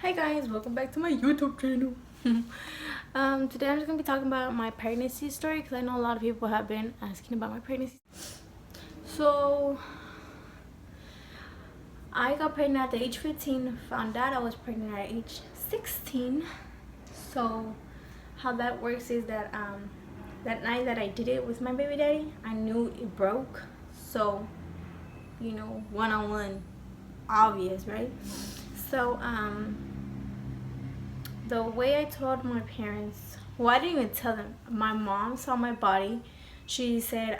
Hi guys, welcome back to my YouTube channel. Today I'm just gonna be talking about my pregnancy story because I know a lot of people have been asking about my pregnancy. So I got pregnant at the age 15. Found out I was pregnant at age 16. So how that works is that that night that I did it with my baby daddy, I knew it broke. So one on one, obvious, right? So the way I told my parents, well, I didn't even tell them. My mom saw my body. She said,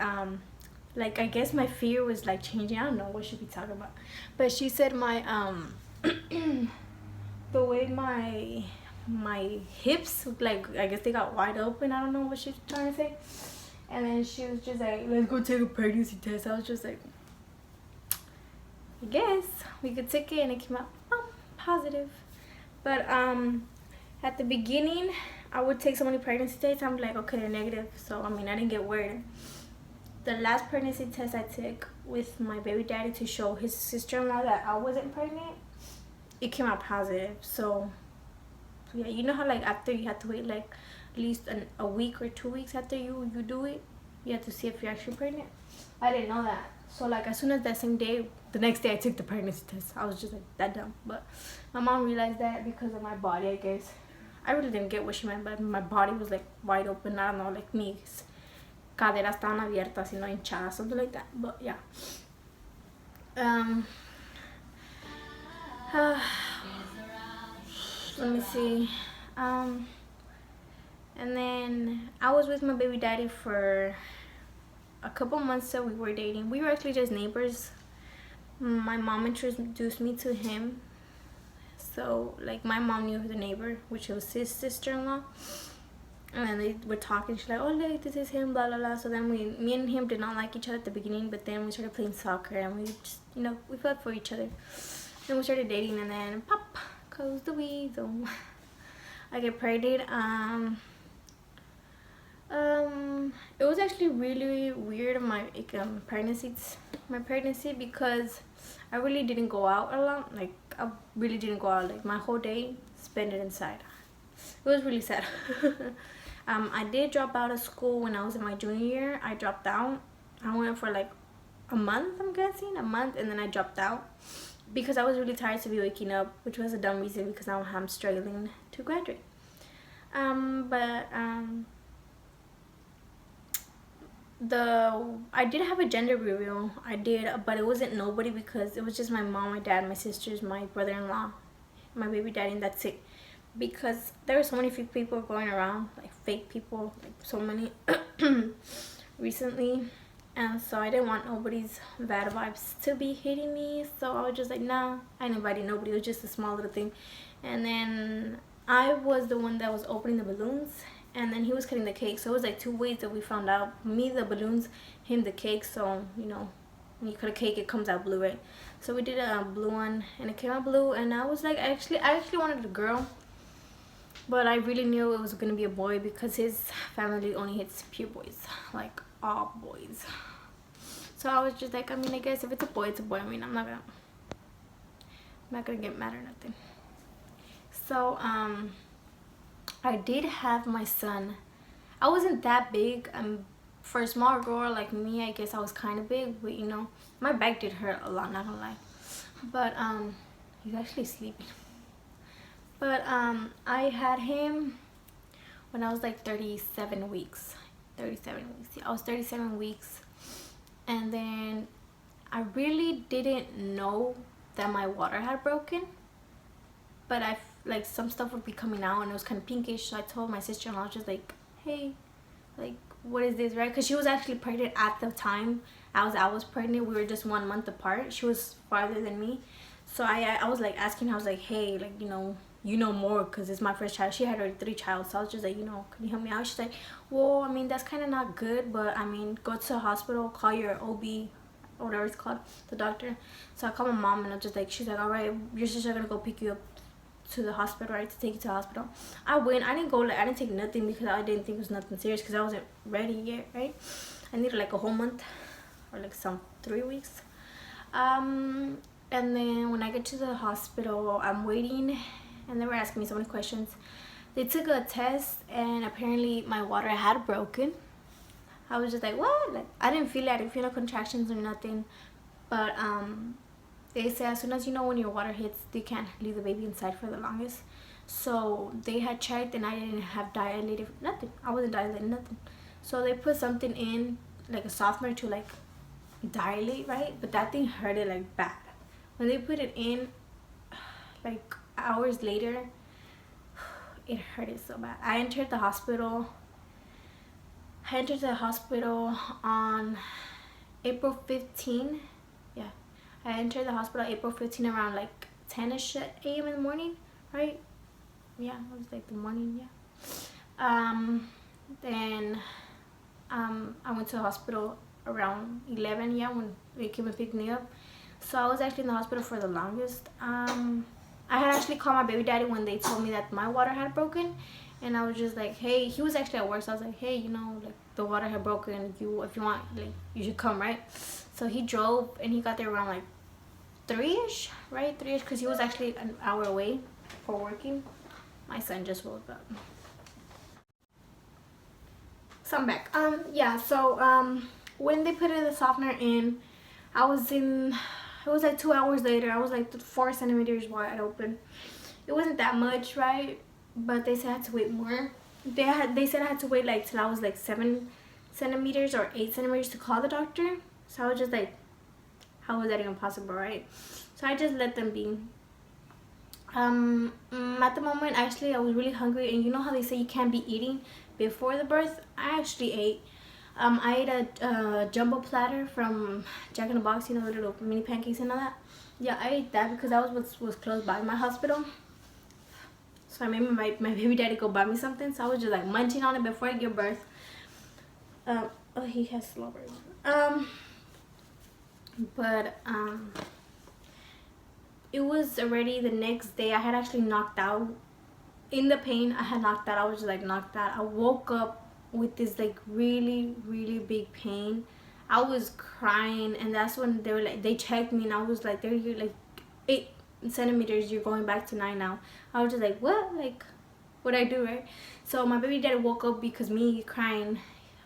like, I guess my fear was like changing. I don't know what she'd be talking about, but she said my the way my hips, like, I guess they got wide open. I don't know what she's trying to say. And then she was just like, let's go take a pregnancy test. I was just like, I guess we could take it, and it came out positive. But at the beginning, I would take so many pregnancy tests. I'm like, okay, they're negative. So, I mean, I didn't get worried. The last pregnancy test I took with my baby daddy to show his sister-in-law that I wasn't pregnant, it came out positive. So, yeah, you know how, like, after you have to wait, like, at least a week or 2 weeks after you do it, you have to see if you're actually pregnant. I didn't know that. So, like, as soon as that same day, the next day I took the pregnancy test. I was just, like, that dumb. But my mom realized that because of my body, I guess. I really didn't get what she meant, but my body was like wide open. I don't know, like mis caderas estaban abiertas, you know, hinchadas, something like that. But yeah. Let me see. And then I was with my baby daddy for a couple months that we were dating. We were actually just neighbors. My mom introduced me to him. So, like, my mom knew the neighbor, which was his sister-in-law. And then they were talking. She's like, oh, look, this is him, blah, blah, blah. So then me and him did not like each other at the beginning. But then we started playing soccer. And we just, we felt for each other. Then we started dating. And then, pop, goes the weasel. I get pregnant. It was actually really weird, my pregnancy, because I really didn't go out a lot. Like, I really didn't go out. Like, my whole day, spent it inside. It was really sad. I did drop out of school when I was in my junior year. I dropped out. I went for like a month, I'm guessing, and then I dropped out because I was really tired to be waking up, which was a dumb reason because now I'm struggling to graduate. I did have a gender reveal. I did, but it wasn't nobody because it was just my mom, my dad, my sisters, my brother-in-law, my baby daddy, and that's it. Because there were so many fake people going around, like fake people, like so many recently, and so I didn't want nobody's bad vibes to be hitting me. So I was just like, nah, I didn't invite nobody. It was just a small little thing. And then I was the one that was opening the balloons, and then he was cutting the cake. So it was like two ways that we found out: me the balloons, him the cake. So when you cut a cake, it comes out blue, right? So we did a blue one, and it came out blue. And I was like, I actually wanted a girl, but I really knew it was gonna be a boy because his family only hits pure boys, like all boys. So I was just like, I mean, I guess if it's a boy, it's a boy. I mean, I'm not gonna get mad or nothing. So I did have my son. I wasn't that big. For a small girl like me, I guess I was kind of big, but my back did hurt a lot, not gonna lie. But he's actually sleeping. But I had him when I was like 37 weeks. 37 weeks. Yeah, I was 37 weeks. And then I really didn't know that my water had broken. But like some stuff would be coming out and it was kind of pinkish. So I told my sister-in-law, just like, hey, like, what is this, right? Because she was actually pregnant at the time I was pregnant. We were just 1 month apart. She was farther than me. So I was like asking her, I was like, hey, like, you know more because it's my first child. She had already 3 child. So I was just like, can you help me out? She's like, well, I mean, that's kind of not good, but I mean, go to the hospital, call your OB or whatever it's called, the doctor. So I called my mom and I was just like, she's like, all right, your sister gonna go pick you up to the hospital, right, to take you to the hospital. I went. I didn't take nothing because I didn't think it was nothing serious because I wasn't ready yet, right? I needed like a whole month or like some 3 weeks. And then when I get to the hospital, I'm waiting and they were asking me so many questions. They took a test, and apparently my water had broken. I was just like, what? Like, I didn't feel it. I didn't feel no contractions or nothing. But they say as soon as you know when your water hits, they can't leave the baby inside for the longest. So they had checked, and I didn't have dilated nothing. I wasn't dilated nothing. So they put something in, like a softener to like dilate, right? But that thing hurted like bad. When they put it in, like hours later, it hurted so bad. I entered the hospital on April 15. Yeah, I entered the hospital April 15 around like 10ish a.m. in the morning, right? Yeah, it was like the morning. Yeah. Then I went to the hospital around 11. Yeah, when they came and picked me up. So I was actually in the hospital for the longest. I had actually called my baby daddy when they told me that my water had broken, and I was just like, hey, he was actually at work, so I was like, hey, you know, like the water had broken, if you want, like, you should come, right? So he drove, and he got there around like 3ish, right? 3ish, because he was actually an hour away for working. My son just woke up. So I'm back. Yeah, so when they put the softener in, it was like 2 hours later. I was like 4 centimeters wide open. It wasn't that much, right? But they said I had to wait more. They said I had to wait like till I was like 7 centimeters or 8 centimeters to call the doctor. So I was just like, how was that even possible, right? So I just let them be. At the moment, actually, I was really hungry, and you know how they say you can't be eating before the birth? I actually ate. I ate a jumbo platter from Jack in the Box, you know, the little mini pancakes and all that. Yeah, I ate that because that was what was close by my hospital. So I made my baby daddy go buy me something. So I was just like munching on it before I give birth. Oh, he has slow burn. But it was already the next day. I had actually knocked out. In the pain, I had knocked out. I was just like knocked out. I woke up with this like really, really big pain. I was crying, and that's when they were like, they checked me, and I was like, they're like 8 centimeters. You're going back to 9 now. I was just like, what? Like, what'd I do, right? So my baby daddy woke up because me crying.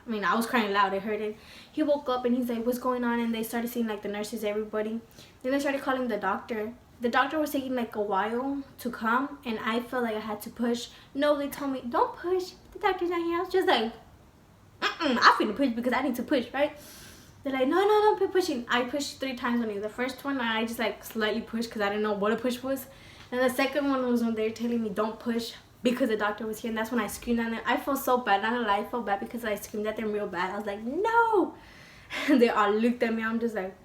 I mean, I was crying loud. I heard it. He woke up and he's like, what's going on? And they started seeing like the nurses, everybody. Then they started calling the doctor. The doctor was taking like a while to come, and I felt like I had to push. No, they told me, don't push. The doctor's not here. I was just like, I feel to push because I need to push, right? They're like, no, don't keep pushing. I pushed 3 times on you. The first one, I just like slightly pushed because I didn't know what a push was. And the second one was when they were telling me don't push because the doctor was here. And that's when I screamed at them. I felt so bad. Not gonna lie, I felt bad because I screamed at them real bad. I was like, no. And they all looked at me. I'm just like,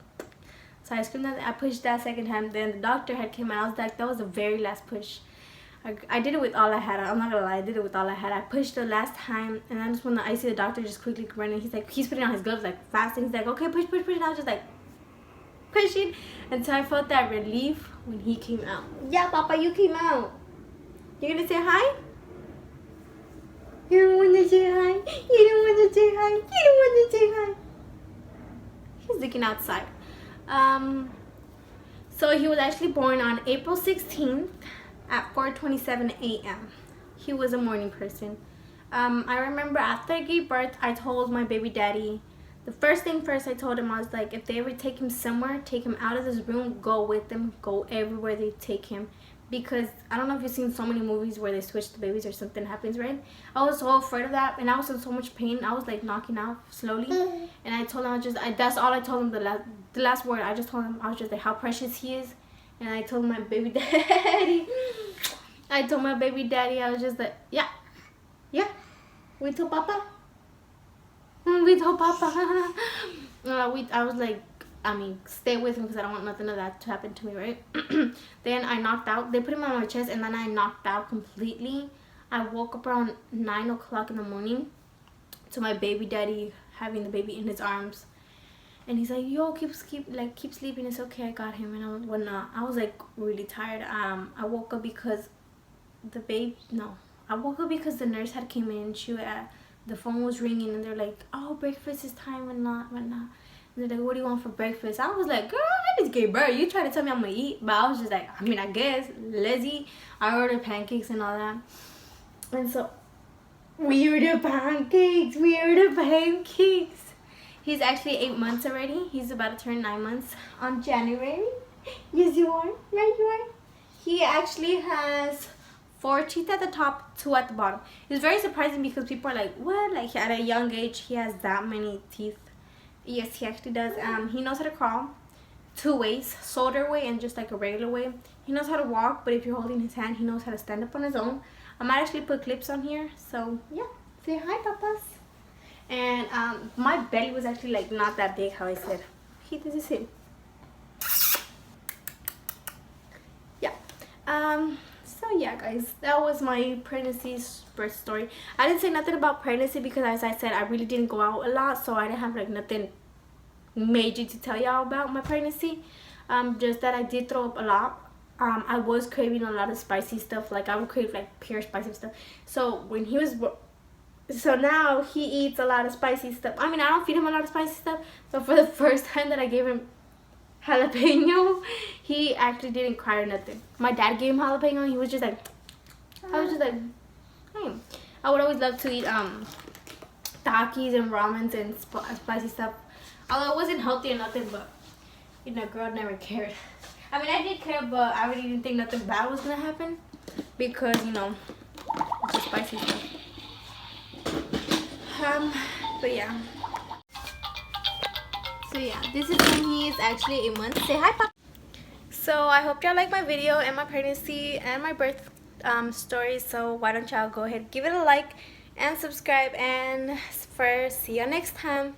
so I screamed at them. I pushed that second time. Then the doctor had came out. I was like, that was the very last push. I did it with all I had. I'm not gonna lie, I did it with all I had. I pushed the last time, and then just when I see the doctor just quickly running, he's putting on his gloves like fast, and he's like, okay, push. And I was just like pushing until I felt that relief when he came out. Yeah, Papa, you came out. You gonna say hi? You don't wanna say hi? You don't wanna say hi? You don't wanna say hi? He's looking outside. So he was actually born on April 16th. At 4:27 a.m. He was a morning person. I remember after I gave birth, I told my baby daddy, the first thing first I told him, I was like, if they ever take him somewhere, take him out of this room, go with them, go everywhere they take him. Because I don't know if you've seen so many movies where they switch the babies or something happens, right? I was so afraid of that, and I was in so much pain. I was like knocking out slowly, and I told him, that's all I told him, the last word. I just told him, I was just like, how precious he is. And I told my baby daddy, I was just like, yeah, we told Papa. We told Papa. I was like, stay with him because I don't want nothing of that to happen to me, right? Then I knocked out. They put him on my chest, and then I knocked out completely. I woke up around 9 o'clock in the morning to my baby daddy having the baby in his arms. And he's like, yo, keep sleeping. It's okay. I got him. And whatnot. I was like really tired. I woke up because I woke up because the nurse had came in. The phone was ringing, and they're like, oh, breakfast is time and whatnot. And they're like, what do you want for breakfast? I was like, girl, I just gave birth. You try to tell me I'm gonna eat. But I was just like, I mean, I guess, let's eat. I ordered pancakes and all that. And so, we ordered pancakes. He's actually 8 months already. He's about to turn 9 months on January. Yes, you are. Right, you are. He actually has 4 teeth at the top, 2 at the bottom. It's very surprising because people are like, what? Like, at a young age, he has that many teeth. Yes, he actually does. He knows how to crawl 2 ways, shoulder way and just like a regular way. He knows how to walk, but if you're holding his hand, he knows how to stand up on his own. I might actually put clips on here. So, yeah. Say hi, papas. And my belly was actually like not that big, how I said. This is him. Yeah. So yeah, guys, that was my pregnancy birth story. I didn't say nothing about pregnancy because, as I said, I really didn't go out a lot, so I didn't have like nothing major to tell y'all about my pregnancy. Just that I did throw up a lot. I was craving a lot of spicy stuff. Like, I would crave like pure spicy stuff. So now he eats a lot of spicy stuff. I mean, I don't feed him a lot of spicy stuff. So for the first time that I gave him jalapeno, he actually didn't cry or nothing. My dad gave him jalapeno. He was just like, I was just like, hey. I would always love to eat Takis and ramens and spicy stuff. Although it wasn't healthy or nothing, but you know, girl never cared. I mean, I did care, but I really didn't think nothing bad was gonna happen because, you know, it's just spicy stuff. But yeah. So yeah, this is when he is actually 8 months. Say hi, Papa. So I hope y'all like my video and my pregnancy and my birth story. So why don't y'all go ahead, give it a like and subscribe, and see you next time.